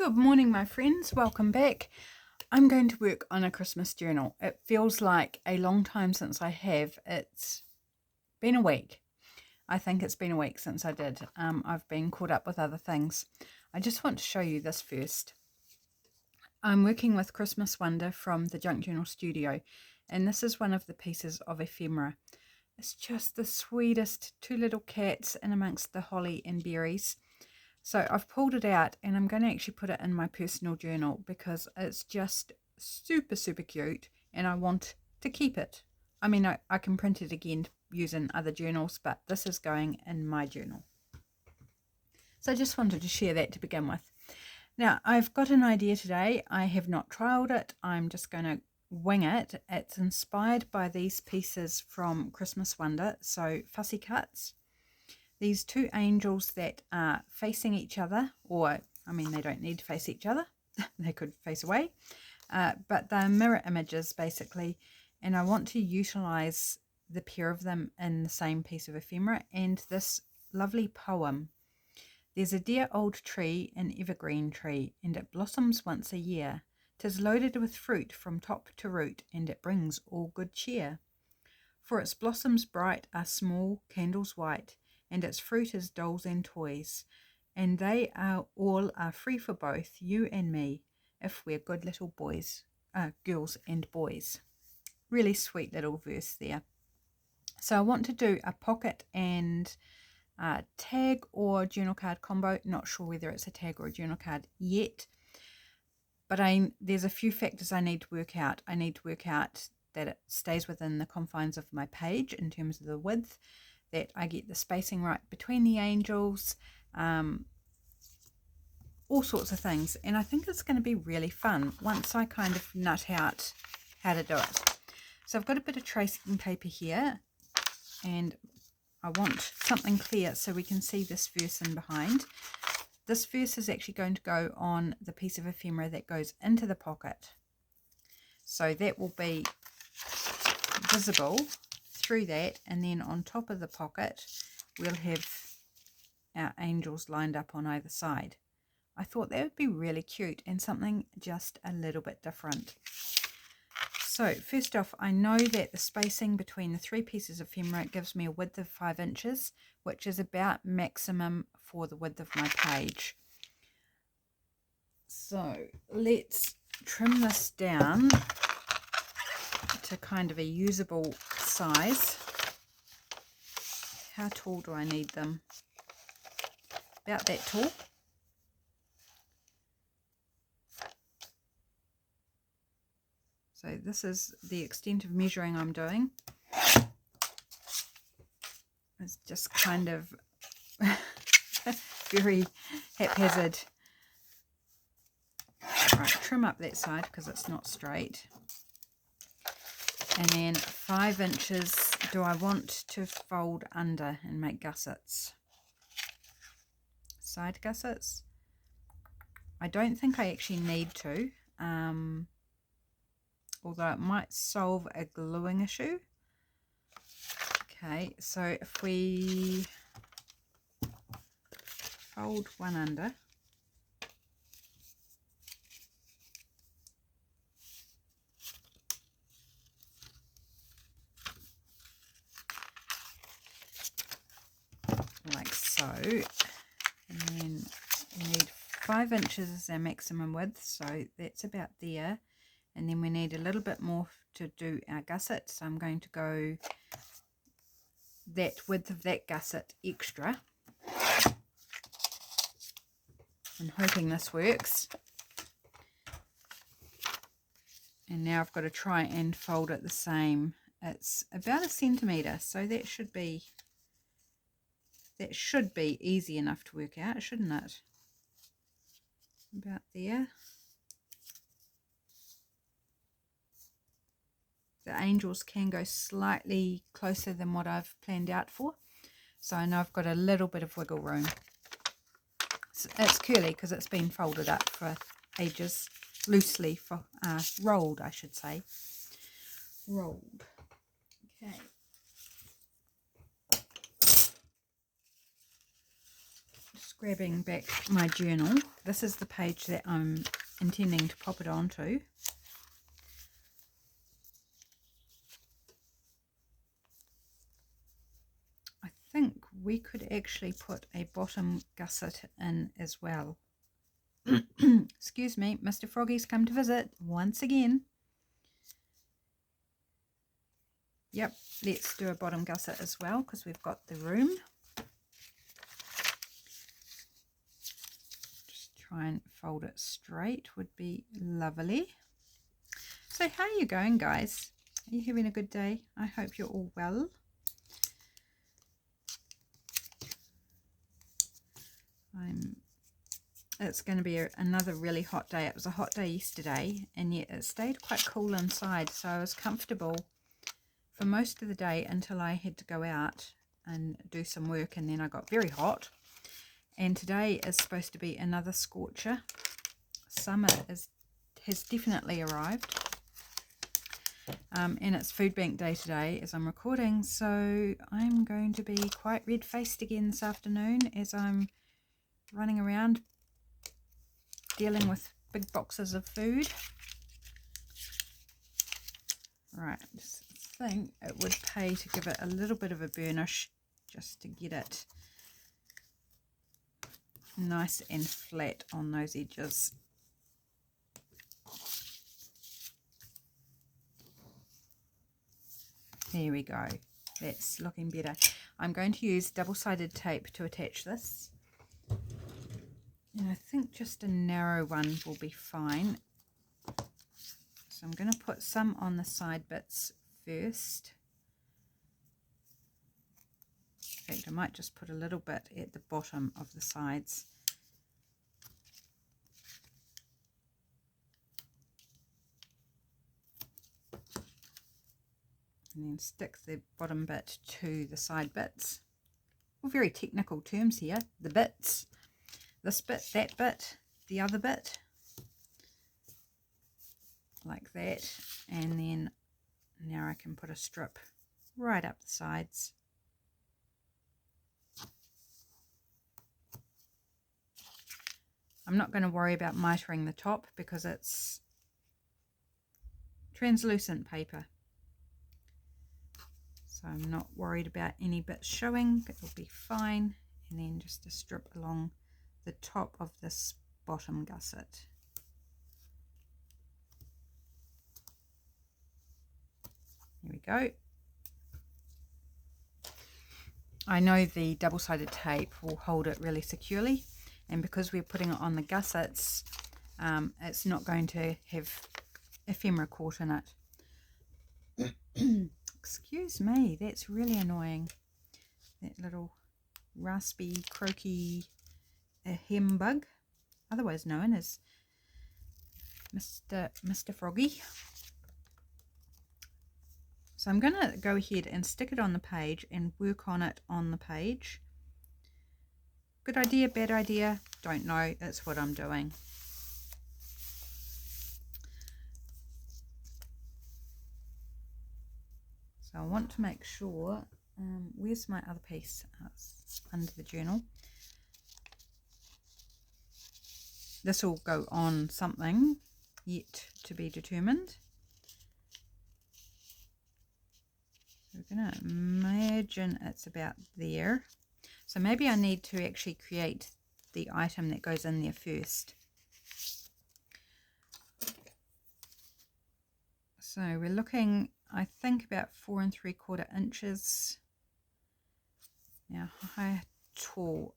Good morning, my friends. Welcome back. I'm going to work on a Christmas journal. It feels like a long time since I have. It's been a week. I think it's been a week since I did. I've been caught up with other things. I just want to show you this first. I'm working with Christmas Wonder from the dtpthejunkjournalstudio, and this is one of the pieces of ephemera. It's just the sweetest two little cats in amongst the holly and berries. So I've pulled it out and I'm going to actually put it in my personal journal because it's just super, super cute and I want to keep it. I mean, I can print it again using other journals, but this is going in my journal. So I just wanted to share that to begin with. Now, I've got an idea today. I have not trialed it. I'm just going to wing it. It's inspired by these pieces from Christmas Wonder, so fussy cuts. These two angels that are facing each other, or, I mean, they don't need to face each other. They could face away. But they're mirror images, basically. And I want to utilize the pair of them in the same piece of ephemera and this lovely poem. There's a dear old tree, an evergreen tree, and it blossoms once a year. 'Tis loaded with fruit from top to root, and it brings all good cheer. For its blossoms bright are small candles white, and its fruit is dolls and toys, and they are all free for both you and me, if we're good little girls and boys. Really sweet little verse there. So I want to do a pocket and tag or journal card combo. Not sure whether it's a tag or a journal card yet, but there's a few factors I need to work out. I need to work out that it stays within the confines of my page in terms of the width, that I get the spacing right between the angels, all sorts of things. And I think it's going to be really fun once I kind of nut out how to do it. So I've got a bit of tracing paper here, and I want something clear so we can see this verse in behind. This verse is actually going to go on the piece of ephemera that goes into the pocket. So that will be visible through that, and then on top of the pocket we'll have our angels lined up on either side. I thought that would be really cute and something just a little bit different. So first off, I know that the spacing between the three pieces of ephemera gives me a width of 5 inches, which is about maximum for the width of my page. So let's trim this down to kind of a usable size. How tall do I need them? About that tall. So this is the extent of measuring I'm doing. It's just kind of very haphazard. Right, trim up that side because it's not straight. And then 5 inches do I want to fold under and make gussets. Side gussets. I don't think I actually need to, although it might solve a gluing issue. Okay, so if we fold one under, like so, and then we need 5 inches as our maximum width, so that's about there, and then we need a little bit more to do our gusset, so I'm going to go that width of that gusset extra. I'm hoping this works. And now I've got to try and fold it the same. It's about 1 centimetre, so that should be easy enough to work out, shouldn't it? About there. The angels can go slightly closer than what I've planned out for, so I know I've got a little bit of wiggle room. It's curly because it's been folded up for ages, loosely rolled, I should say. Rolled. Okay. Grabbing back my journal. This is the page that I'm intending to pop it onto. I think we could actually put a bottom gusset in as well. Excuse me, Mr. Froggy's come to visit once again. Yep, let's do a bottom gusset as well because we've got the room. Try and fold it straight would be lovely. So how are you going, guys? Are you having a good day? I hope you're all well. It's going to be another really hot day. It was a hot day yesterday and yet it stayed quite cool inside, so I was comfortable for most of the day until I had to go out and do some work, and then I got very hot. And today is supposed to be another scorcher. Summer has definitely arrived. And it's food bank day today as I'm recording, so I'm going to be quite red-faced again this afternoon as I'm running around dealing with big boxes of food. Right, I just think it would pay to give it a little bit of a burnish just to get it nice and flat on those edges. There we go. That's looking better. I'm going to use double-sided tape to attach this. And I think just a narrow one will be fine. So I'm going to put some on the side bits first. In fact, I might just put a little bit at the bottom of the sides. And then stick the bottom bit to the side bits. Well, very technical terms here. The bits. This bit, that bit, the other bit. Like that. And then now I can put a strip right up the sides. I'm not going to worry about mitering the top because it's translucent paper. So I'm not worried about any bits showing. It'll be fine. And then just a strip along the top of this bottom gusset. Here we go. I know the double-sided tape will hold it really securely, and because we're putting it on the gussets, it's not going to have ephemera caught in it. Excuse me, that's really annoying. That little raspy, croaky hem bug, otherwise known as Mr. Froggy. So I'm going to go ahead and stick it on the page and work on it on the page. Good idea, bad idea, don't know, that's what I'm doing. So I want to make sure, where's my other piece? It's under the journal. This will go on something yet to be determined. We're going to imagine it's about there. So maybe I need to actually create the item that goes in there first. So we're looking, I think, about 4 3/4 inches. Now, how tall?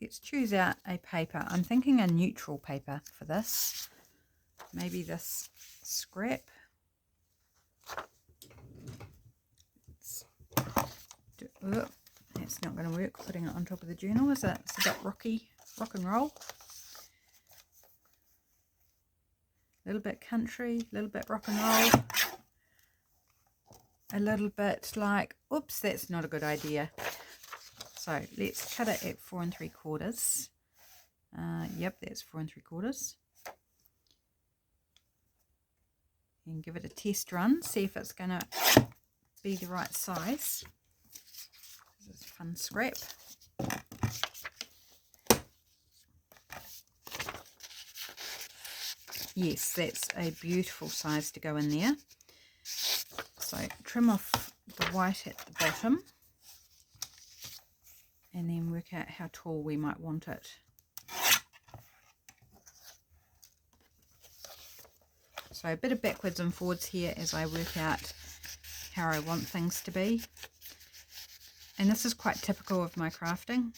Let's choose out a paper. I'm thinking a neutral paper for this. Maybe this scrap. Oh, that's not going to work putting it on top of the journal, is it? It's a bit rocky, rock and roll. A little bit country, a little bit rock and roll. A little bit like, oops, that's not a good idea. So let's cut it at 4 3/4. Yep, that's 4 3/4. And give it a test run, see if it's going to be the right size. This is fun scrap. Yes, that's a beautiful size to go in there. So trim off the white at the bottom and then work out how tall we might want it. So a bit of backwards and forwards here as I work out how I want things to be. And this is quite typical of my crafting.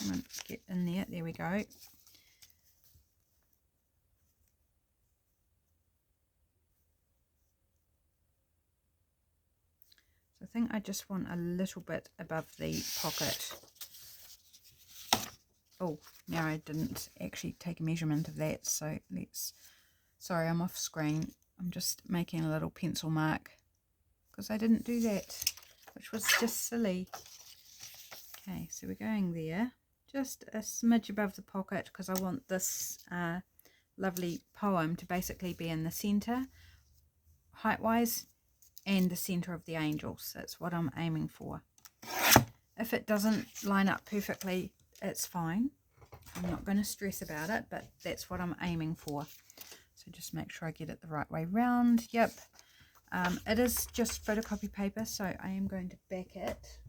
I'm going to get in there. There we go. So I think I just want a little bit above the pocket. Oh, now I didn't actually take a measurement of that, so let's, sorry, I'm off screen. I'm just making a little pencil mark because I didn't do that, which was just silly. Okay, so we're going there, just a smidge above the pocket because I want this lovely poem to basically be in the center, height-wise, and the center of the angels. That's what I'm aiming for. If it doesn't line up perfectly, it's fine. I'm not going to stress about it, but that's what I'm aiming for. So just make sure I get it the right way round. Yep. It is just photocopy paper, so I am going to back it.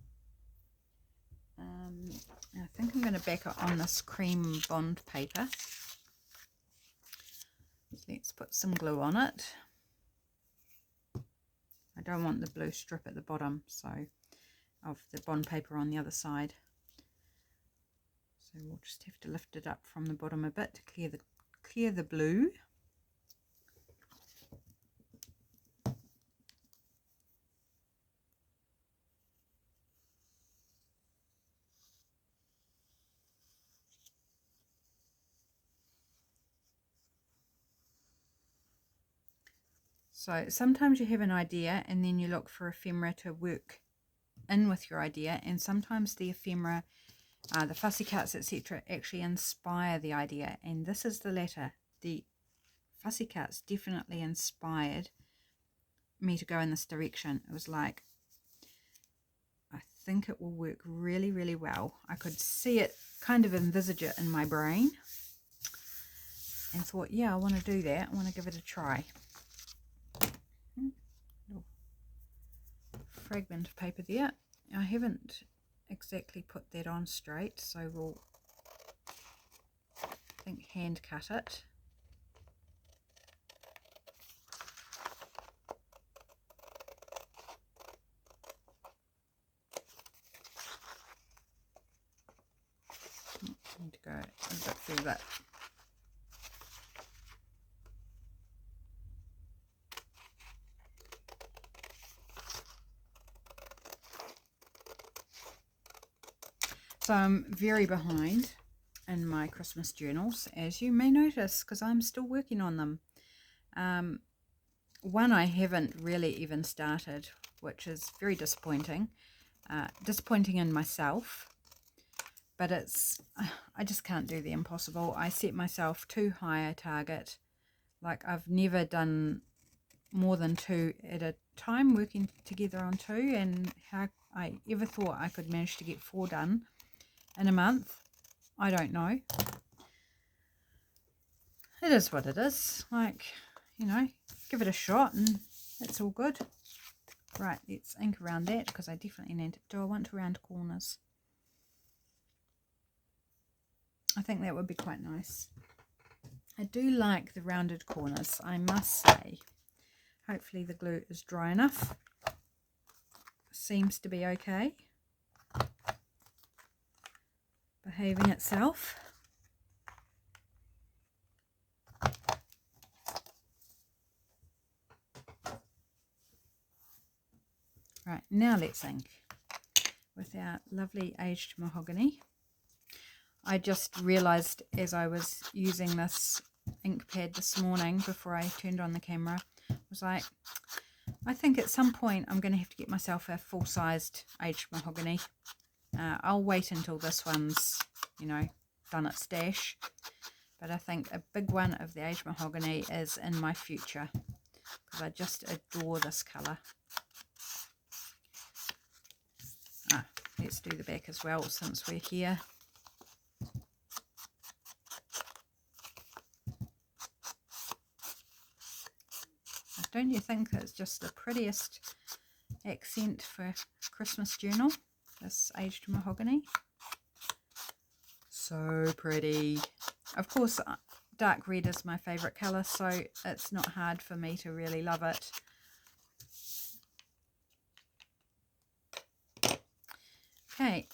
I think I'm going to back it on this cream bond paper. Let's put some glue on it. I don't want the blue strip at the bottom, so of the bond paper on the other side. So we'll just have to lift it up from the bottom a bit to clear the blue. So sometimes you have an idea and then you look for ephemera to work in with your idea, and sometimes the ephemera, the fussy cuts, etc. actually inspire the idea, and this is the latter. The fussy cuts definitely inspired me to go in this direction. It was like, I think it will work really, really well. I could see it, kind of envisage it in my brain, and thought, yeah, I want to do that. I want to give it a try. Little fragment of paper there. I haven't exactly put that on straight, so we'll, I think, hand cut it. Need to go a bit further. So I'm very behind in my Christmas journals, as you may notice, because I'm still working on them. One I haven't really even started, which is very disappointing. Disappointing in myself, but it's, I just can't do the impossible. I set myself too high a target. Like, I've never done more than 2 at a time, working together on 2, and how I ever thought I could manage to get 4 done in a month, I don't know. It is what it is. Like, you know, give it a shot and it's all good. Right, let's ink around that because I definitely need to. Do I want to round corners? I think that would be quite nice. I do like the rounded corners, I must say. Hopefully the glue is dry enough. Seems to be okay. Behaving itself. Right, now let's ink with our lovely aged mahogany. I just realized as I was using this ink pad this morning before I turned on the camera, I was like, I think at some point I'm going to have to get myself a full-sized aged mahogany. I'll wait until this one's, you know, done its dash, but I think a big one of the aged mahogany is in my future because I just adore this colour. Let's do the back as well since we're here. Don't you think that's just the prettiest accent for Christmas journal, this aged mahogany? So pretty. Of course, dark red is my favourite colour, so it's not hard for me to really love it. Okay,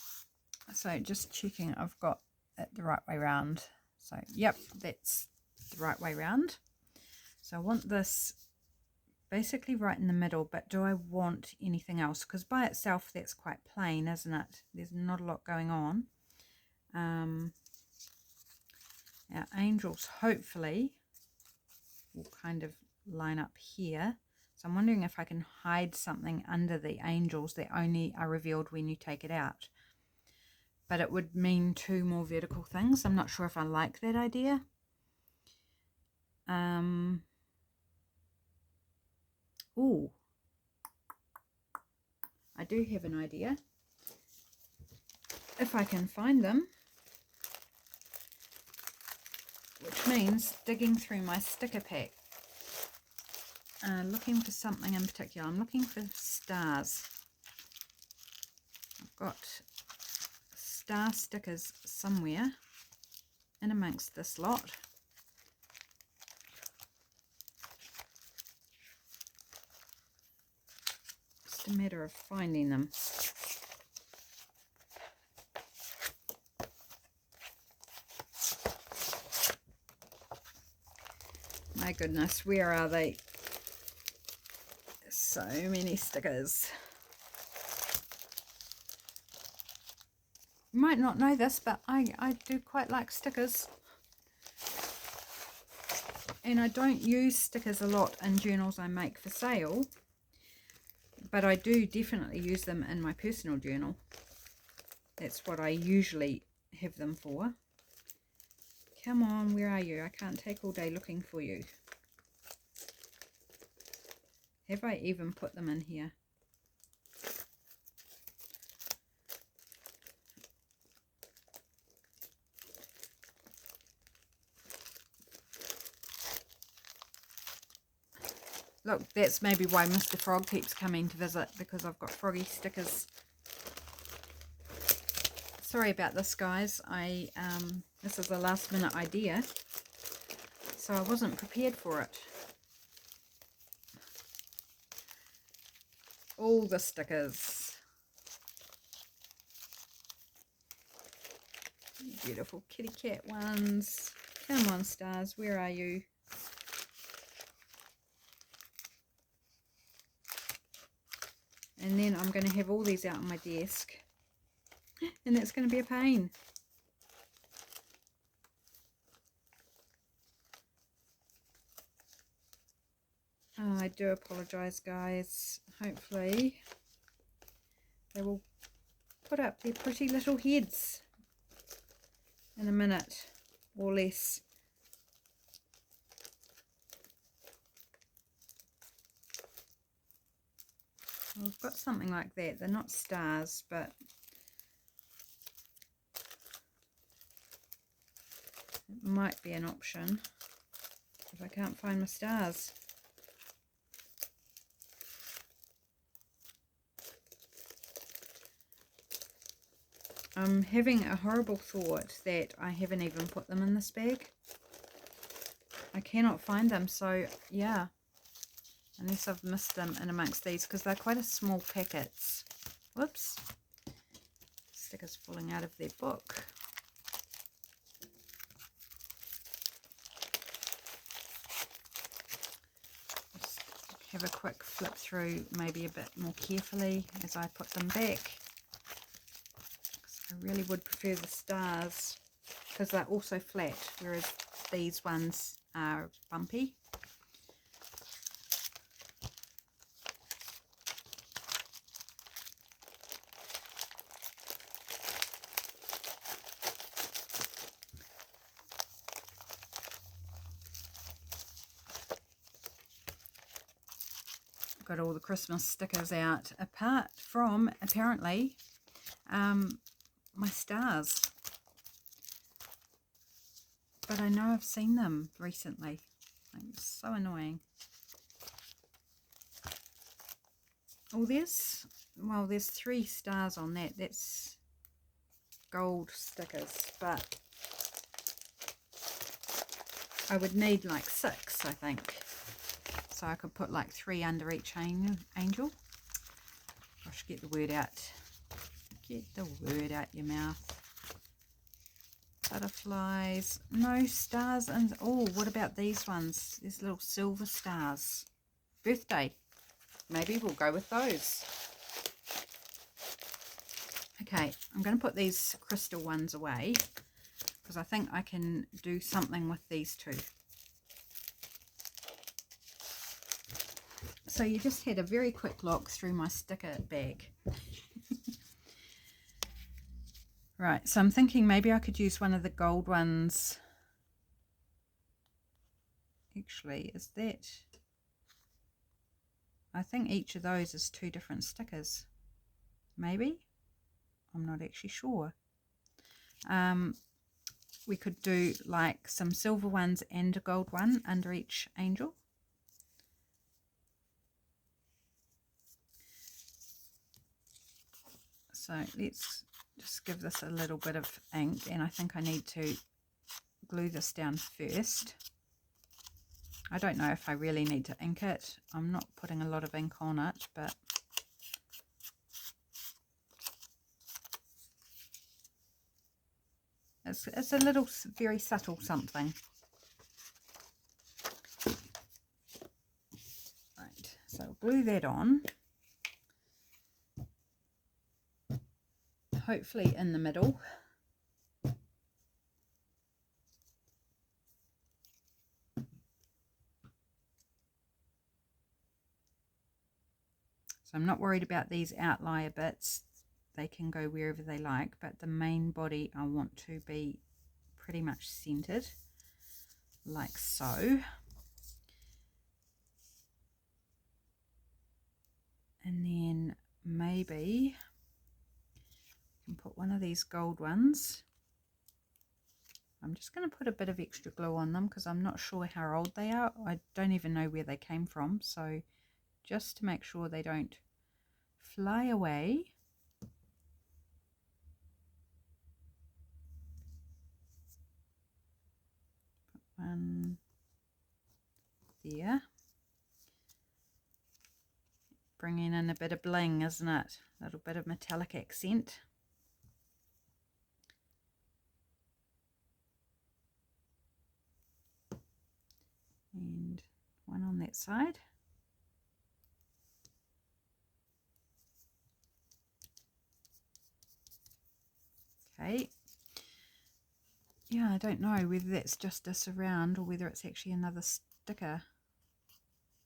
so just checking I've got it the right way round. So, yep, that's the right way round. So I want this basically right in the middle, but do I want anything else? Because by itself that's quite plain, isn't it? There's not a lot going on. Our angels hopefully will kind of line up here. So I'm wondering if I can hide something under the angels that only are revealed when you take it out. But it would mean 2 more vertical things. I'm not sure if I like that idea. Ooh, I do have an idea. If I can find them, which means digging through my sticker pack, looking for something in particular. I'm looking for stars. I've got star stickers somewhere in amongst this lot. Just a matter of finding them. My goodness, where are they? So many stickers. You might not know this, but I do quite like stickers. And I don't use stickers a lot in journals I make for sale, but I do definitely use them in my personal journal. That's what I usually have them for. Come on, where are you? I can't take all day looking for you. Have I even put them in here? Look, that's maybe why Mr. Frog keeps coming to visit, because I've got froggy stickers. Sorry about this, guys. This is a last minute idea, so I wasn't prepared for it. All the stickers. Beautiful kitty cat ones. Come on, stars, where are you? And then I'm going to have all these out on my desk, and that's going to be a pain. Oh, I do apologise, guys. Hopefully they will put up their pretty little heads in a minute or less. Well, we've got something like that. They're not stars, but it might be an option if I can't find my stars. I'm having a horrible thought that I haven't even put them in this bag. I cannot find them, so yeah, unless I've missed them in amongst these, because they're quite a small packets. Whoops, stickers falling out of their book. Just have a quick flip through, maybe a bit more carefully as I put them back. I really would prefer the stars because they're also flat, whereas these ones are bumpy. Got all the Christmas stickers out, apart from apparently my stars. But I know I've seen them recently. It's so annoying. Oh, there's 3 stars on that. That's gold stickers, but I would need like 6, I think. So I could put like 3 under each angel. Gosh, get the word out. Get the word out your mouth. Butterflies. No stars. And oh, what about these ones? These little silver stars. Birthday. Maybe we'll go with those. Okay, I'm going to put these crystal ones away because I think I can do something with these 2. So you just had a very quick look through my sticker bag. Right, so I'm thinking maybe I could use one of the gold ones. Actually, is that... I think each of those is 2 different stickers. Maybe? I'm not actually sure. We could do like some silver ones and a gold one under each angel. So let's just give this a little bit of ink, and I think I need to glue this down first. I don't know if I really need to ink it. I'm not putting a lot of ink on it, but it's a little very subtle something. Right, so glue that on. Hopefully in the middle. So I'm not worried about these outlier bits. They can go wherever they like, but the main body I want to be pretty much centered, like so. And then maybe I can put one of these gold ones. I'm just going to put a bit of extra glue on them because I'm not sure how old they are. I don't even know where they came from, so just to make sure they don't fly away. Put one there. Bringing in a bit of bling, isn't it? A little bit of metallic accent. And one on that side. Okay. Yeah, I don't know whether that's just a surround or whether it's actually another sticker.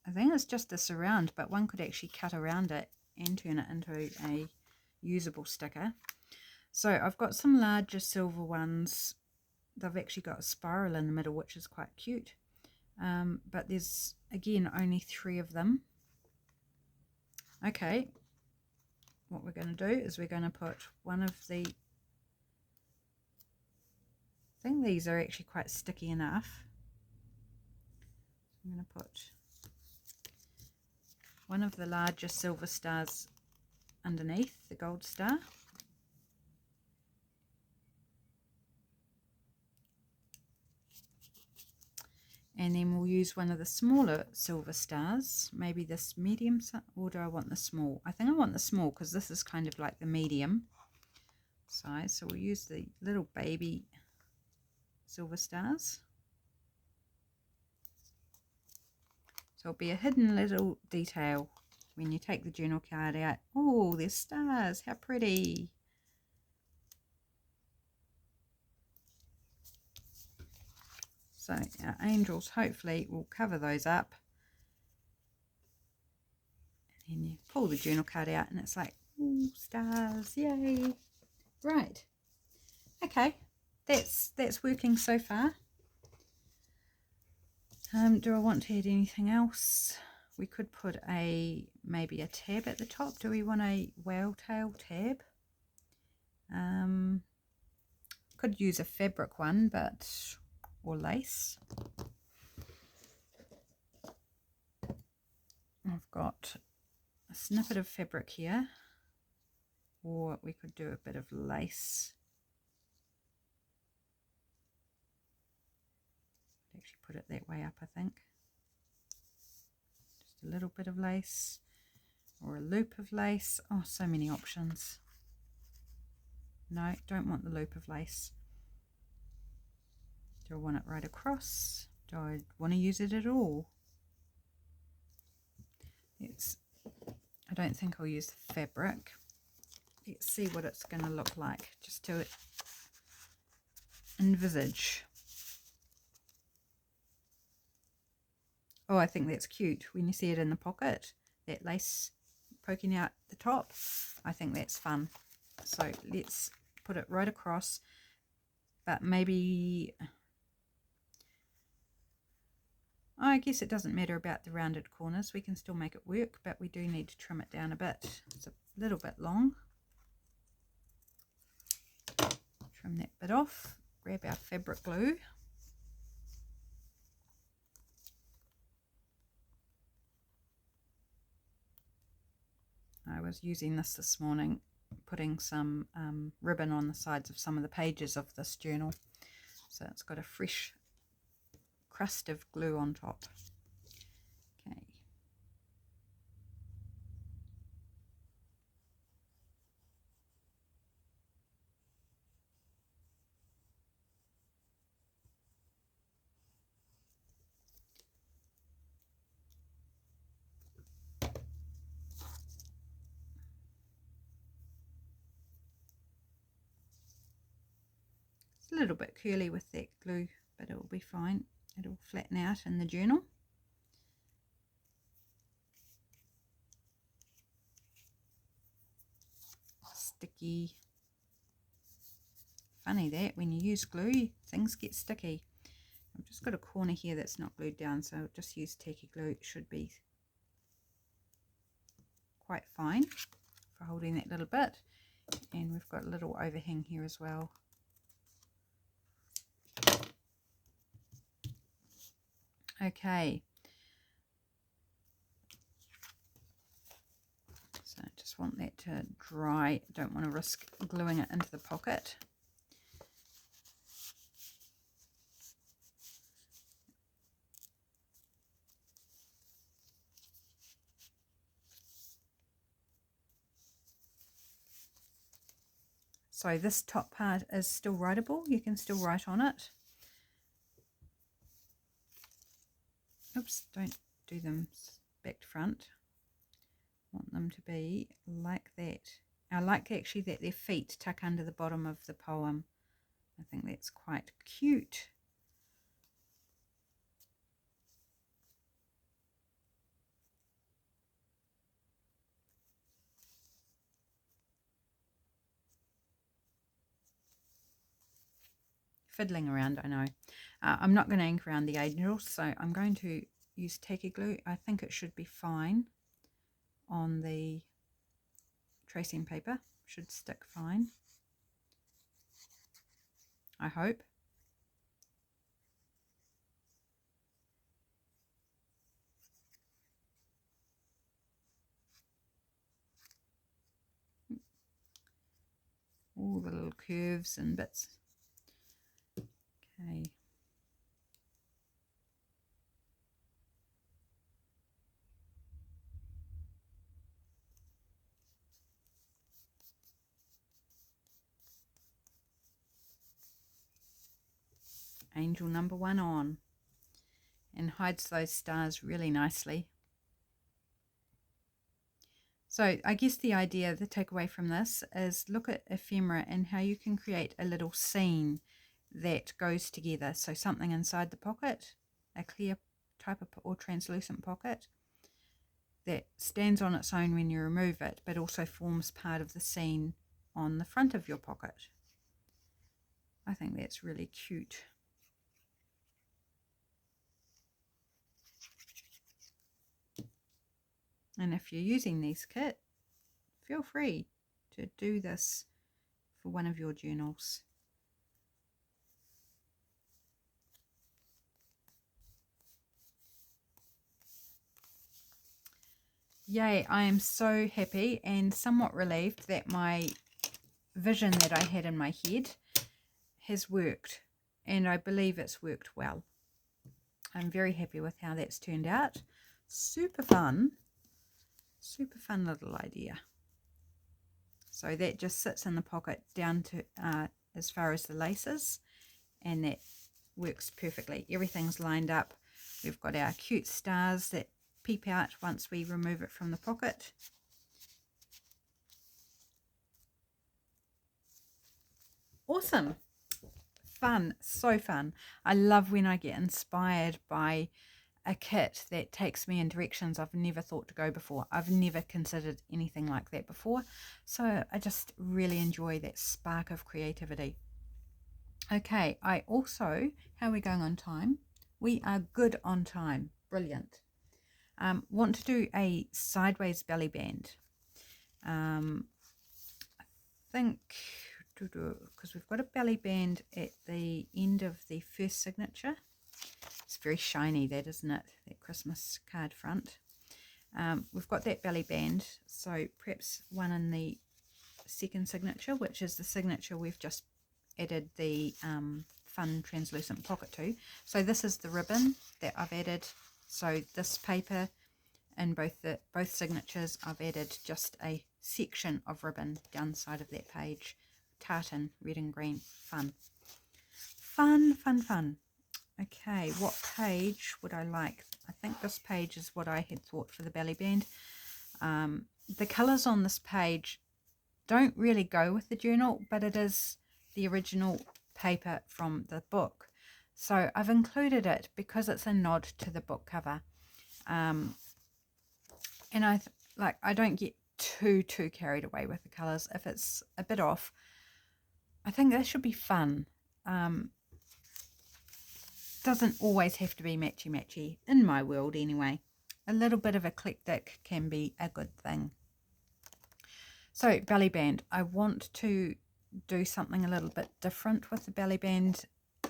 I think it's just a surround, but one could actually cut around it and turn it into a usable sticker. So I've got some larger silver ones. They've actually got a spiral in the middle, which is quite cute. But there's, again, only 3 of them. Okay, what we're going to do is we're going to put one of the... I think these are actually quite sticky enough. I'm going to put one of the larger silver stars underneath the gold star. And then we'll use one of the smaller silver stars, maybe this medium, or do I want the small? I think I want the small because this is kind of like the medium size. So we'll use the little baby silver stars. So it'll be a hidden little detail when you take the journal card out. Oh, there's stars, how pretty. So our angels hopefully will cover those up. And then you pull the journal card out and it's like, ooh, stars, yay. Right. Okay, that's working so far. Do I want to add anything else? We could put maybe a tab at the top. Do we want a whale tail tab? Could use a fabric one, or lace. I've got a snippet of fabric here, or we could do a bit of lace. Actually put it that way up, I think. Just a little bit of lace, or a loop of lace. Oh, so many options. No, don't want the loop of lace. Do I want it right across? Do I want to use it at all? I don't think I'll use the fabric. Let's see what it's going to look like, just to envisage. Oh, I think that's cute when you see it in the pocket, that lace poking out the top. I think that's fun. So let's put it right across, but maybe, I guess it doesn't matter about the rounded corners. We can still make it work, but we do need to trim it down a bit. It's a little bit long. Trim that bit off, grab our fabric glue. I was using this morning, putting some ribbon on the sides of some of the pages of this journal, so it's got a fresh crust of glue on top. Okay. It's a little bit curly with that glue, but it will be fine. It'll flatten out in the journal. Sticky. Funny that when you use glue, things get sticky. I've just got a corner here that's not glued down, so I'll just use tacky glue. It should be quite fine for holding that little bit. And we've got a little overhang here as well. Okay, so I just want that to dry. Don't want to risk gluing it into the pocket. So this top part is still writable. You can still write on it. Oops, don't do them back to front. I want them to be like that. I like actually that their feet tuck under the bottom of the poem. I think that's quite cute. Fiddling around, I know. I'm not going to ink around the angels, so I'm going to use tacky glue. I think it should be fine on the tracing paper. Should stick fine, I hope. All the little curves and bits. Okay. Angel number 1 on, and hides those stars really nicely. So I guess the idea, the takeaway from this is look at ephemera and how you can create a little scene that goes together. So something inside the pocket, a clear type of or translucent pocket that stands on its own when you remove it, but also forms part of the scene on the front of your pocket. I think that's really cute. And if you're using these kit, feel free to do this for one of your journals. Yay, I am so happy and somewhat relieved that my vision that I had in my head has worked, and I believe it's worked well. I'm very happy with how that's turned out. Super fun little idea. So that just sits in the pocket down to as far as the laces, and that works perfectly. Everything's lined up. We've got our cute stars that peep out once we remove it from the pocket. Awesome. Fun, so fun. I love when I get inspired by a kit that takes me in directions I've never thought to go before. I've never considered anything like that before. So I just really enjoy that spark of creativity. Okay, I also, how are we going on time? We are good on time. Brilliant. Want to do a sideways belly band. I think, because we've got a belly band at the end of the first signature. It's very shiny, that, isn't it? That Christmas card front. We've got that belly band, so perhaps one in the second signature, which is the signature we've just added the fun translucent pocket to. So this is the ribbon that I've added. So this paper in both signatures, I've added just a section of ribbon down the side of that page. Tartan, red and green. Fun. Fun. Okay, what page would I like? I think this page is what I had thought for the belly band. The colours on this page don't really go with the journal, but it is the original paper from the book. So I've included it because it's a nod to the book cover. And I don't get too carried away with the colours. If it's a bit off, I think that should be fun. Doesn't always have to be matchy in my world anyway. A little bit of eclectic can be a good thing. So belly band, I want to do something a little bit different with the belly band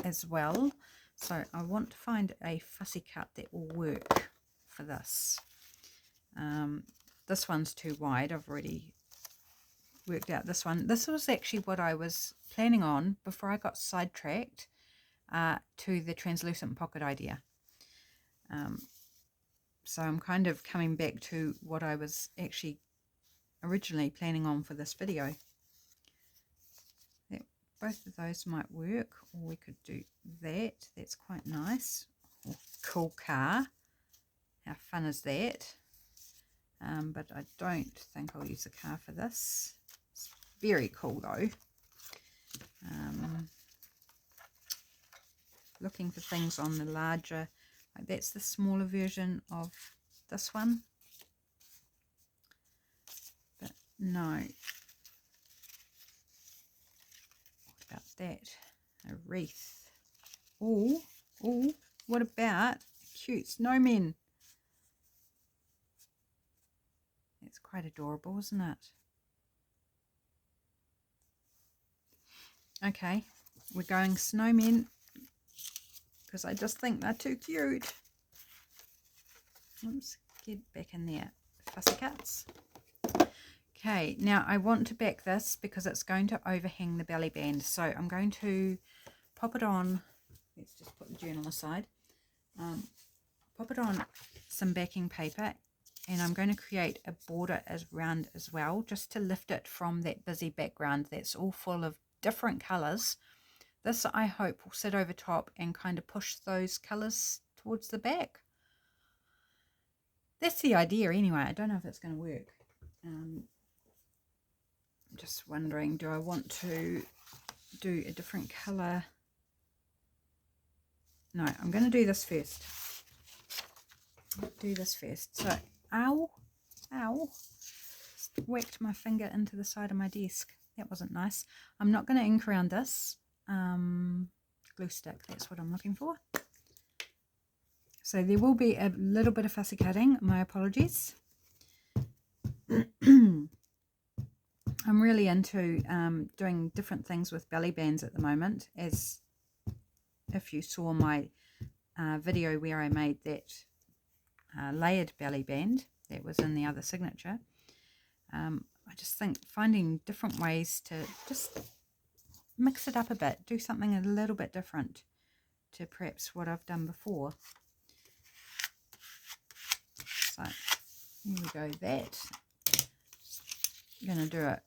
as well. So I want to find a fussy cut that will work for this. This one's too wide. I've already worked out this one. This was actually what I was planning on before I got sidetracked to the translucent pocket idea. So I'm kind of coming back to what I was actually originally planning on for this video. Both of those might work, or we could do that. That's quite nice. Oh, cool car. How fun is that? But I don't think I'll use a car for this. It's very cool though. Looking for things on the larger, like that's the smaller version of this one. But no. What about that? A wreath. Oh, what about cute snowmen? It's quite adorable, isn't it? Okay, we're going snowmen because I just think they're too cute. Oops, get back in there. Fussy cuts. Okay, now I want to back this because it's going to overhang the belly band. So I'm going to pop it on. Let's just put the journal aside. Pop it on some backing paper, and I'm going to create a border as round as well, just to lift it from that busy background that's all full of different colours. This, I hope, will sit over top and kind of push those colours towards the back. That's the idea anyway. I don't know if it's going to work. I'm just wondering, do I want to do a different colour? No, I'm going to do this first. So, ow, whacked my finger into the side of my desk. That wasn't nice. I'm not going to ink around this. Glue stick, that's what I'm looking for. So there will be a little bit of fussy cutting. My apologies. I'm really into doing different things with belly bands at the moment, as if you saw my video where I made that layered belly band that was in the other signature. I just think finding different ways to just mix it up a bit, do something a little bit different to perhaps what I've done before. So here we go, that. I'm going to do a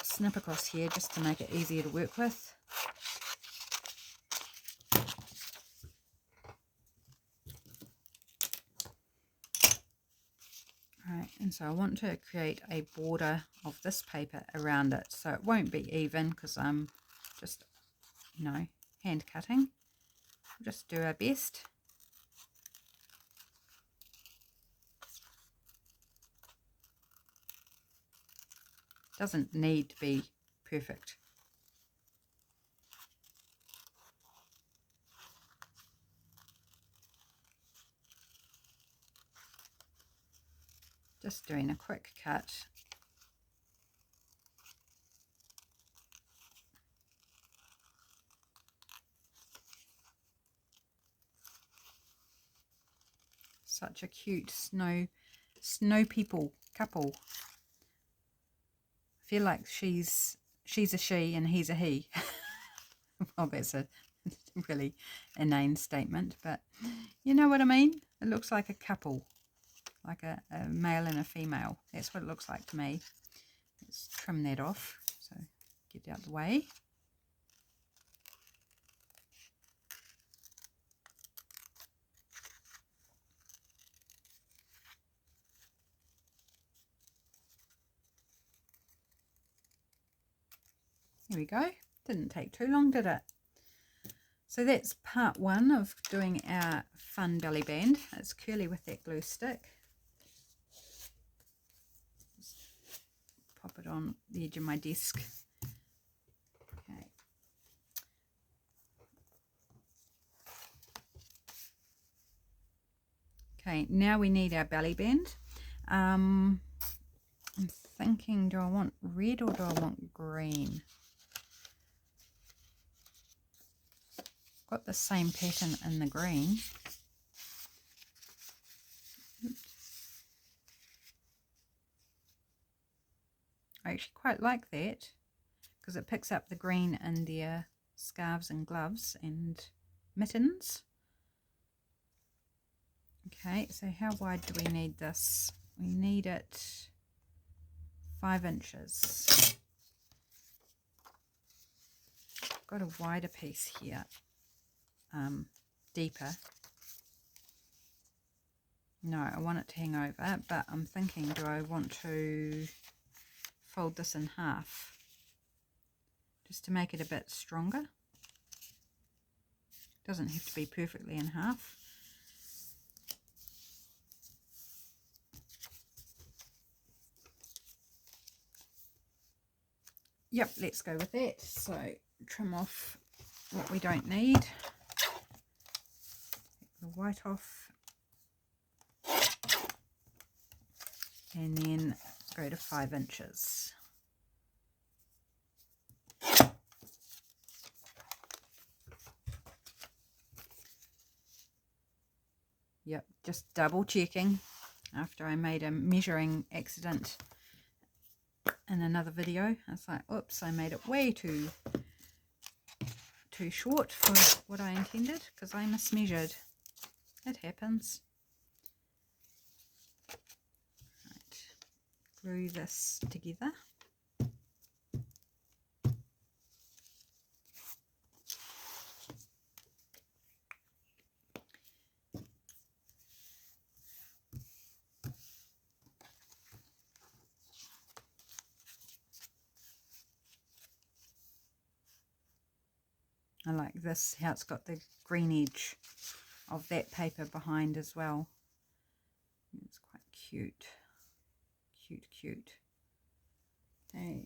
snip across here just to make it easier to work with. Right, and so I want to create a border of this paper around it, so it won't be even because I'm just, you know, hand cutting. We'll just do our best. Doesn't need to be perfect. Just doing a quick cut. Such a cute snow people couple. I feel like she's a she and he's a he. Well, that's a really inane statement, but you know what I mean? It looks like a couple, like a male and a female. That's what it looks like to me. Let's trim that off, so get out the way. Here we go. Didn't take too long, did it? So that's part one of doing our fun belly band. It's curly with that glue stick. Just pop it on the edge of my desk. Okay. Okay, now we need our belly band. I'm thinking, do I want red or do I want green? Got the same pattern in the green. I actually quite like that because it picks up the green in their scarves and gloves and mittens. Okay, so how wide do we need this? We need it 5 inches. I've got a wider piece here. Deeper. No, I want it to hang over, but I'm thinking, do I want to fold this in half just to make it a bit stronger? Doesn't have to be perfectly in half. Yep, let's go with that. So trim off what we don't need. Take the white off. And then go to 5 inches. Yep, just double checking after I made a measuring accident in another video. I was like, oops, I made it way too short for what I intended because I mismeasured. It happens. Right. Glue this together. I like this, how it's got the green edge of that paper behind as well. It's quite cute. Cute. Okay.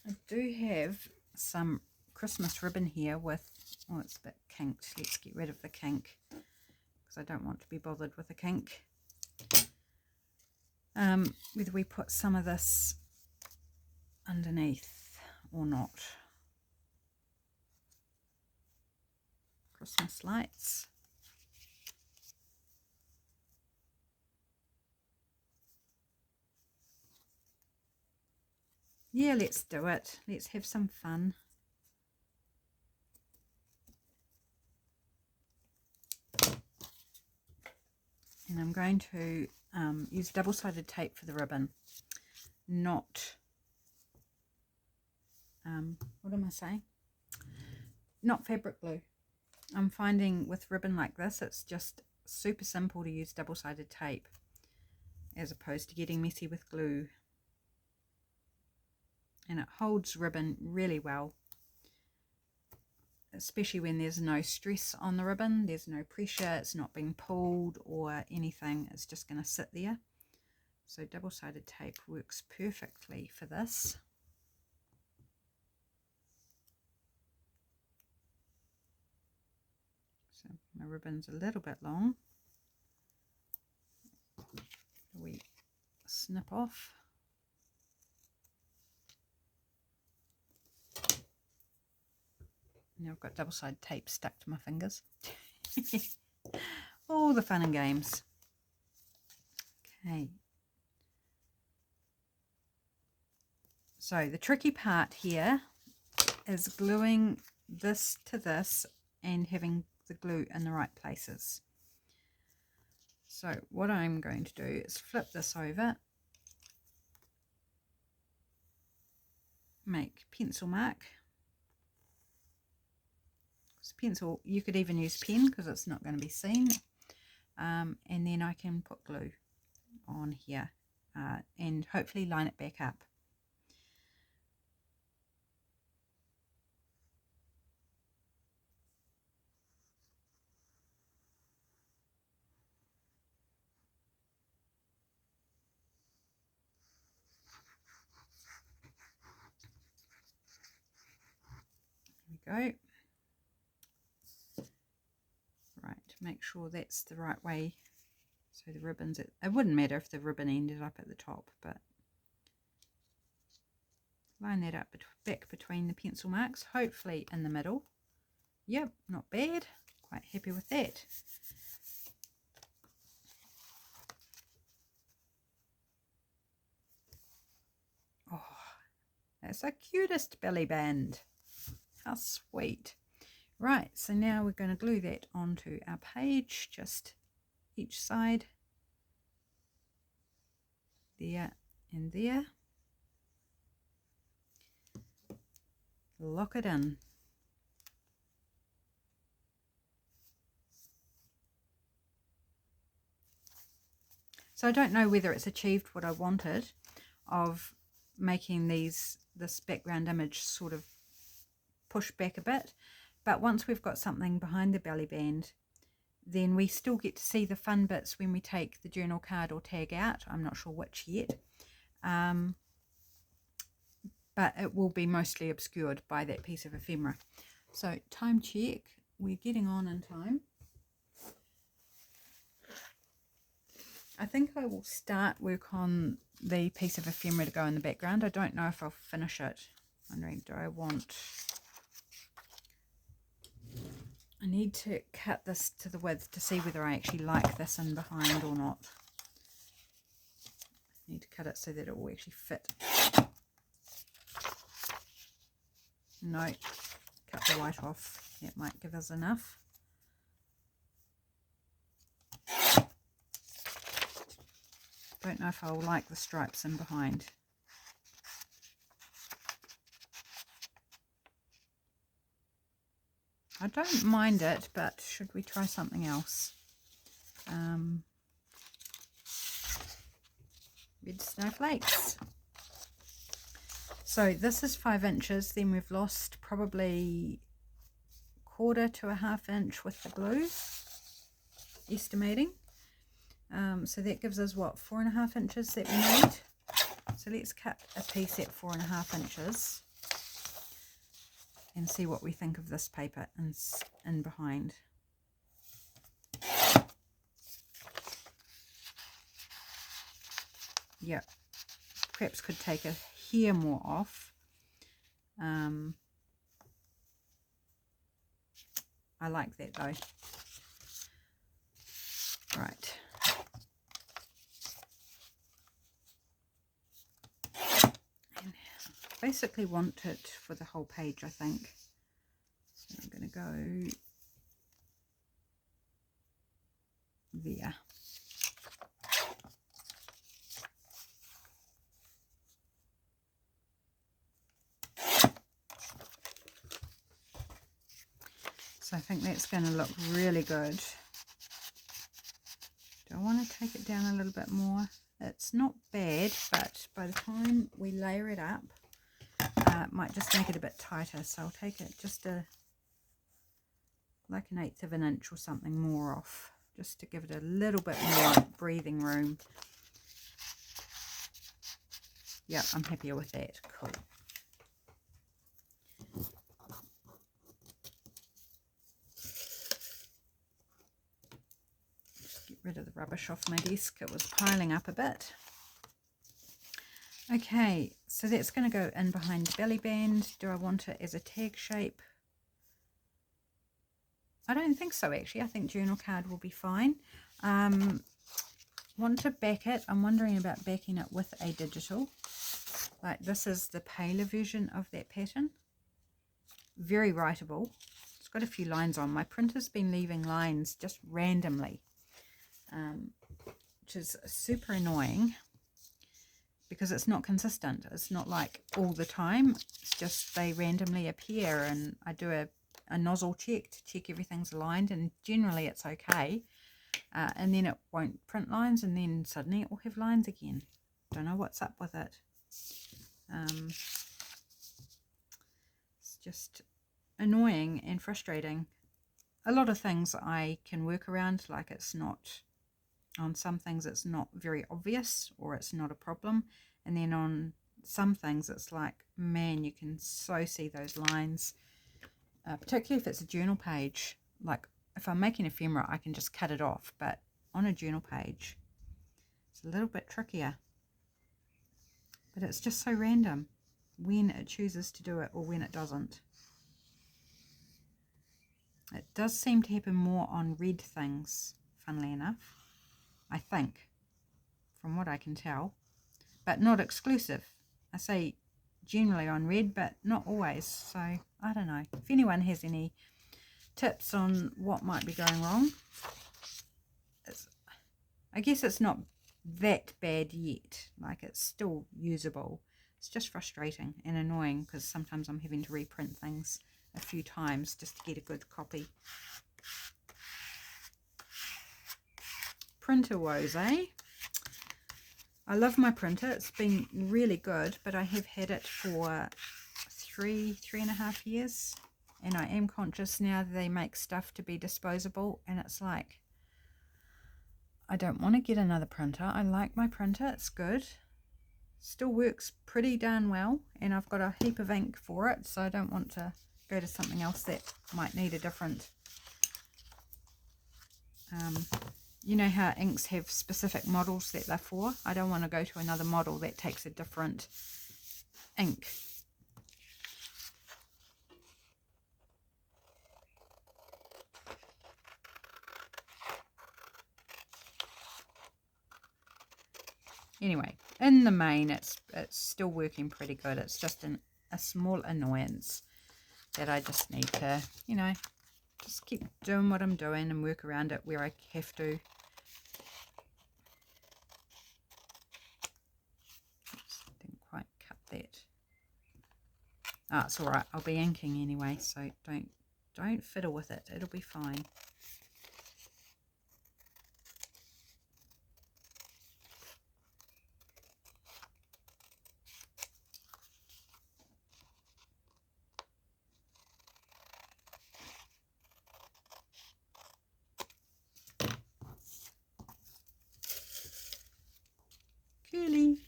I do have some Christmas ribbon here with, oh, it's a bit kinked. Let's get rid of the kink because I don't want to be bothered with the kink. Whether we put some of this underneath or not. Christmas lights. Yeah, let's do it. Let's have some fun. And I'm going to use double-sided tape for the ribbon, not, what am I saying? Not fabric glue. I'm finding with ribbon like this, it's just super simple to use double-sided tape as opposed to getting messy with glue. And it holds ribbon really well, especially when there's no stress on the ribbon, there's no pressure, it's not being pulled or anything, it's just going to sit there. So double-sided tape works perfectly for this. So my ribbon's a little bit long. We snip off. Now I've got double-sided tape stuck to my fingers. All the fun and games. Okay. So the tricky part here is gluing this to this and having the glue in the right places. So what I'm going to do is flip this over, make pencil mark. Pencil, you could even use pen because it's not going to be seen, and then I can put glue on here and hopefully line it back up. There we go. Right, make sure that's the right way. So the ribbons, it wouldn't matter if the ribbon ended up at the top, but line that up back between the pencil marks, hopefully in the middle. Yep, not bad. Quite happy with that. Oh, that's the cutest belly band. How sweet. Right, so now we're going to glue that onto our page, just each side, there and there. Lock it in. So I don't know whether it's achieved what I wanted of making this background image sort of push back a bit. But once we've got something behind the belly band, then we still get to see the fun bits when we take the journal card or tag out. I'm not sure which yet. But it will be mostly obscured by that piece of ephemera. So time check, we're getting on in time. I think I will start work on the piece of ephemera to go in the background. I don't know if I'll finish it. I'm wondering, do I want... I need to cut this to the width to see whether I actually like this in behind or not. I need to cut it so that it will actually fit. No, cut the white off. That might give us enough. Don't know if I'll like the stripes in behind. I don't mind it, but should we try something else? Red snowflakes. So this is 5 inches, then we've lost probably 1/4 to 1/2 inch with the glue, estimating. So that gives us what, 4.5 inches that we need. So let's cut a piece at 4.5 inches and see what we think of this paper in behind. Yeah, perhaps could take a appear more off. I like that though. Right. And basically want it for the whole page, I think. So I'm going to go there. So I think that's going to look really good. Do I want to take it down a little bit more? It's not bad, but by the time we layer it up, it might just make it a bit tighter. So I'll take it just like 1/8 of an inch or something more off, just to give it a little bit more breathing room. Yeah, I'm happier with that. Cool. Get rid of the rubbish off my desk. It was piling up a bit. Okay, so that's going to go in behind the belly band. Do I want it as a tag shape? I don't think so, actually. I think journal card will be fine. Want to back it. I'm wondering about backing it with a digital. Like, this is the paler version of that pattern. Very writable. It's got a few lines on. My printer's been leaving lines just randomly, which is super annoying because it's not consistent. It's not like all the time. It's just they randomly appear, and I do a nozzle check to check everything's aligned, and generally it's okay. And then it won't print lines, and then suddenly it will have lines again. Don't know what's up with it. It's just annoying and frustrating. A lot of things I can work around, like it's not, on some things it's not very obvious or it's not a problem, and then on some things it's like, man, you can so see those lines, particularly if it's a journal page. Like if I'm making ephemera, I can just cut it off, but on a journal page it's a little bit trickier. But it's just so random when it chooses to do it or when it doesn't. It does seem to happen more on red things, funnily enough, I think, from what I can tell, but not exclusive. I say generally on red, but not always. So I don't know. If anyone has any tips on what might be going wrong, I guess it's not that bad yet. Like, it's still usable. It's just frustrating and annoying because sometimes I'm having to reprint things a few times just to get a good copy. Printer woes, eh? I love my printer. It's been really good, but I have had it for three and a half years, and I am conscious now that they make stuff to be disposable, and it's like, I don't want to get another printer. I like my printer. It's good. Still works pretty darn well, and I've got a heap of ink for it, so I don't want to go to something else that might need a different, you know how inks have specific models that they're for? I don't want to go to another model that takes a different ink. Anyway, in the main, it's still working pretty good. It's just a small annoyance that I just need to, you know, just keep doing what I'm doing and work around it where I have to. Oops, didn't quite cut that. Ah, it's all right. I'll be inking anyway, so don't fiddle with it. It'll be fine. Curly.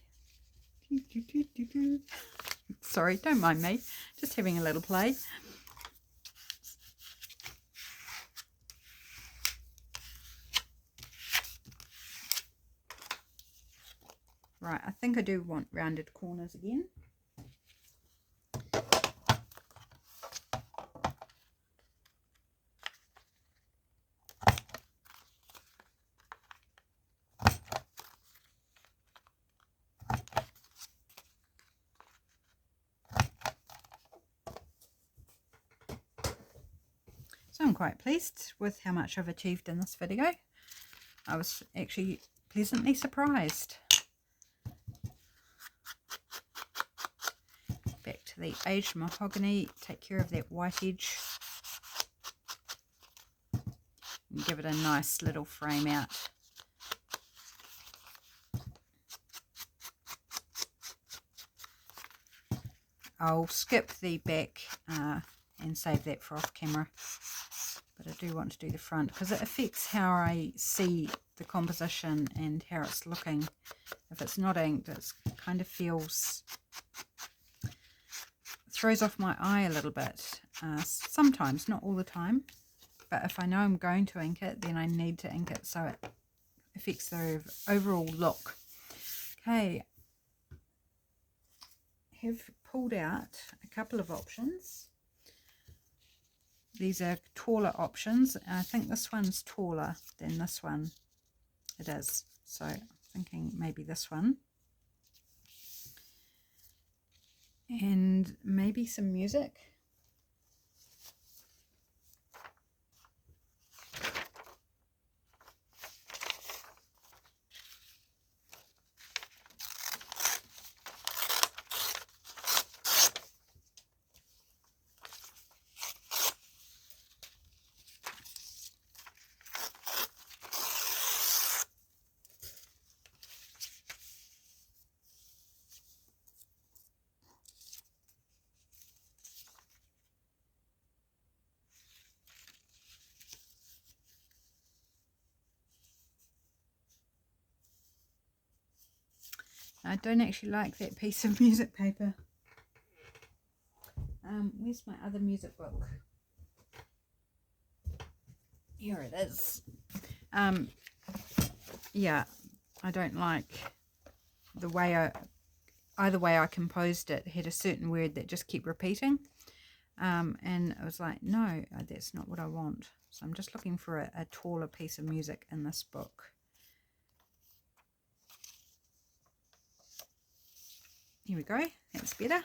Sorry, don't mind me. Just having a little play. Right, I think I do want rounded corners again. So I'm quite pleased with how much I've achieved in this video. I was actually pleasantly surprised. Back to the aged mahogany, take care of that white edge and give it a nice little frame out. I'll skip the back and save that for off camera, but I do want to do the front because it affects how I see the composition and how it's looking. If it's not inked, it kind of throws off my eye a little bit, sometimes, not all the time, but if I know I'm going to ink it, then I need to ink it so it affects the overall look. Okay, have pulled out a couple of options. These are taller options. I think this one's taller than this one. It is, so I'm thinking maybe this one. And maybe some music. I don't actually like that piece of music paper. Where's my other music book? Here it is. Yeah, I don't like the way either way I composed it had a certain word that just kept repeating. And I was like, no, that's not what I want. So I'm just looking for a taller piece of music in this book. Here we go, that's better.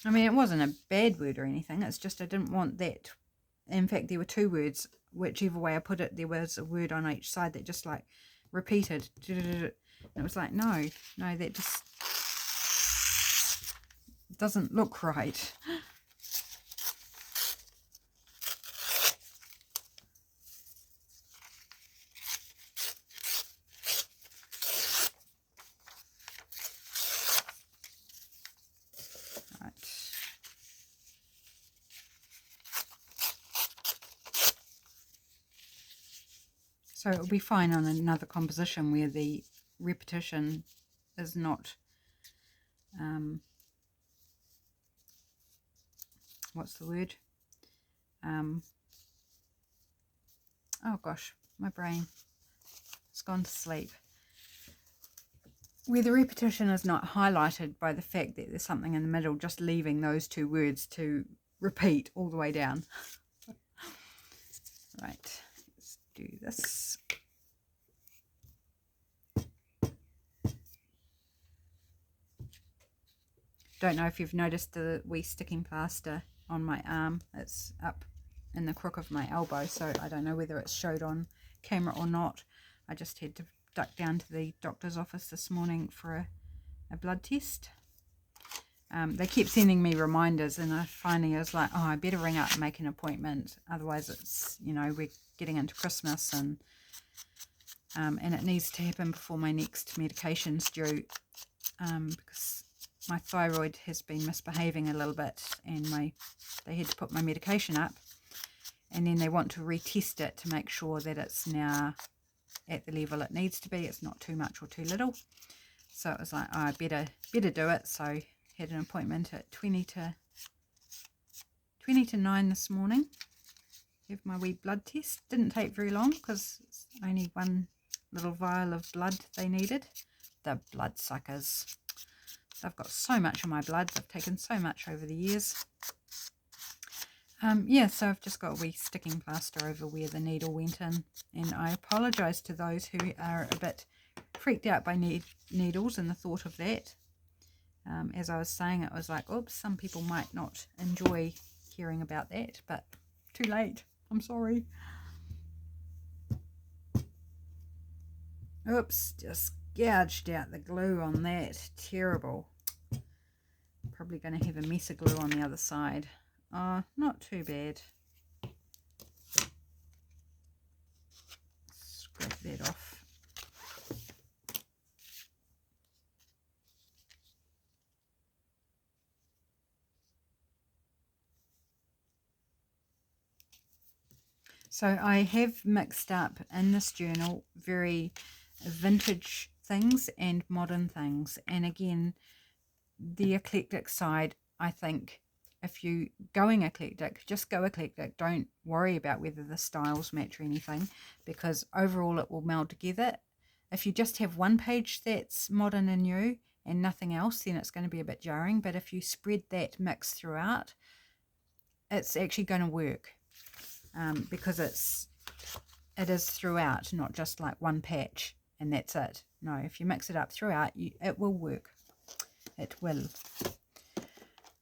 I mean, it wasn't a bad word or anything, it's just I didn't want that. In fact, there were two words, whichever way I put it, there was a word on each side that just like repeated. And it was like, no, that just doesn't look right. So it'll be fine on another composition where the repetition is not, what's the word? Oh gosh, my brain has gone to sleep. Where the repetition is not highlighted by the fact that there's something in the middle, just leaving those two words to repeat all the way down. Right. Do this. Don't know if you've noticed the wee sticking plaster on my arm. It's up in the crook of my elbow, so I don't know whether it's showed on camera or not. I just had to duck down to the doctor's office this morning for a blood test. They kept sending me reminders, and I finally was like, oh, I better ring up and make an appointment. Otherwise, it's, you know, we're getting into Christmas, and it needs to happen before my next medication's due, because my thyroid has been misbehaving a little bit, and they had to put my medication up, and then they want to retest it to make sure that it's now at the level it needs to be. It's not too much or too little. So it was like, oh, I better do it. So had an appointment at 20 to 9 this morning. Have my wee blood test. Didn't take very long because it's only one little vial of blood they needed. The blood suckers. I've got so much of my blood. I've taken so much over the years. Yeah, so I've just got a wee sticking plaster over where the needle went in. And I apologise to those who are a bit freaked out by needles and the thought of that. As I was saying, it was like, oops, some people might not enjoy hearing about that, but too late. I'm sorry. Oops, just gouged out the glue on that. Terrible. Probably going to have a mess of glue on the other side. Oh, not too bad. Scrape that off. So I have mixed up in this journal very vintage things and modern things. And again, the eclectic side, I think if you going eclectic, just go eclectic. Don't worry about whether the styles match or anything, because overall it will meld together. If you just have one page that's modern and new and nothing else, then it's going to be a bit jarring. But if you spread that mix throughout, it's actually going to work. Because it is throughout, not just like one patch and that's it. No, if you mix it up throughout, it will work. It will.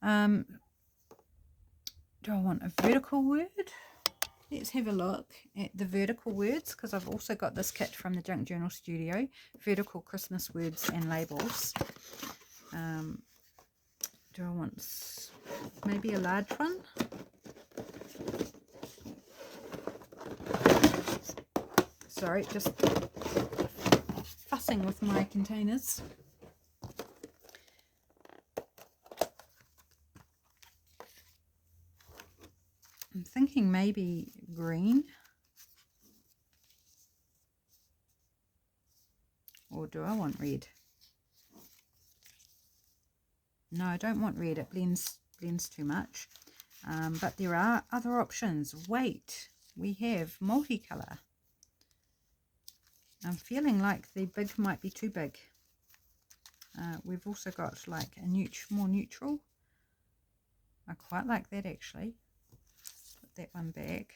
Do I want a vertical word? Let's have a look at the vertical words, because I've also got this kit from the Junk Journal Studio, vertical Christmas words and labels. Do I want maybe a large one? Sorry, just fussing with my containers. I'm thinking maybe green. Or do I want red? No, I don't want red. It blends too much. But there are other options. Wait, we have multicolour. I'm feeling like the big might be too big. We've also got like a more neutral. I quite like that actually. Put that one back.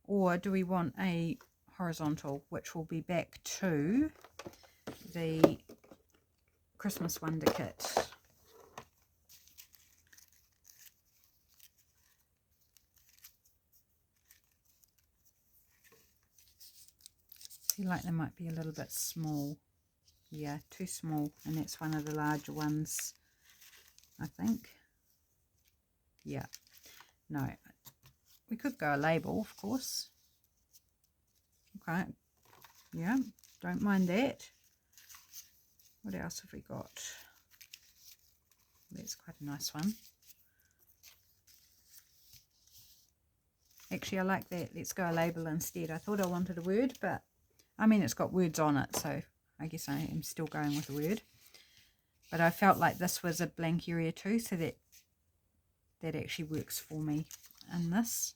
Or do we want a horizontal, which will be back to the Christmas Wonder Kit. I feel like they might be a little bit small. Yeah, too small, and that's one of the larger ones, I think. Yeah, no, we could go a label, of course. Okay, yeah, don't mind that. What else have we got? That's quite a nice one. Actually, I like that. Let's go a label instead. I thought I wanted a word, but I mean, it's got words on it, so I guess I am still going with a word. But I felt like this was a blank area too, so that actually works for me in this.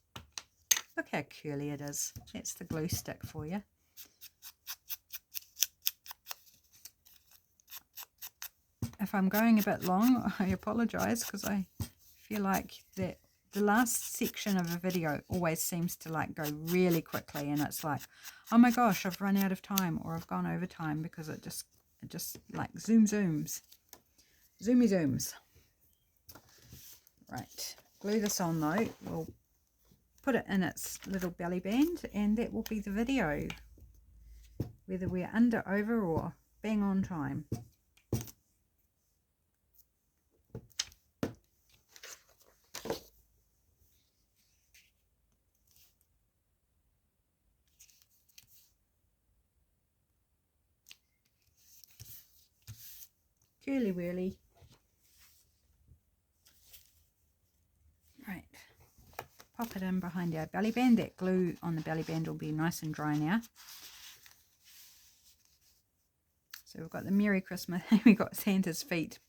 Look how curly it is. That's the glue stick for you. If I'm going a bit long, I apologise, because I feel like that the last section of a video always seems to like go really quickly, and it's like, oh my gosh, I've run out of time, or I've gone over time, because it just like zooms. Right, glue this on though. We'll put it in its little belly band, and that will be the video, whether we're under, over, or bang on time. Curly whirly. Right, pop it in behind our belly band. That glue on the belly band will be nice and dry now. So we've got the Merry Christmas, we've got Santa's feet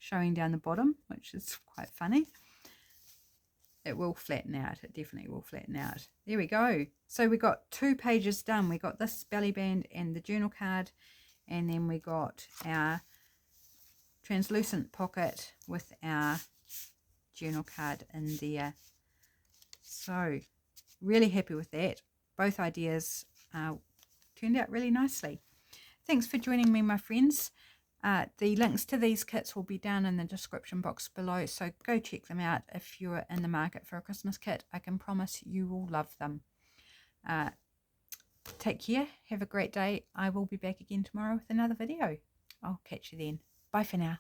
showing down the bottom, which is quite funny. It will flatten out, it definitely will flatten out. There we go. So we got 2 pages done. We got this belly band and the journal card, and then we got our translucent pocket with our journal card in there. So really happy with that. Both ideas turned out really nicely. Thanks for joining me, my friends. The links to these kits will be down in the description box below, so go check them out if you're in the market for a Christmas kit. I can promise you will love them. Take care, have a great day. I will be back again tomorrow with another video. I'll catch you then. Bye for now.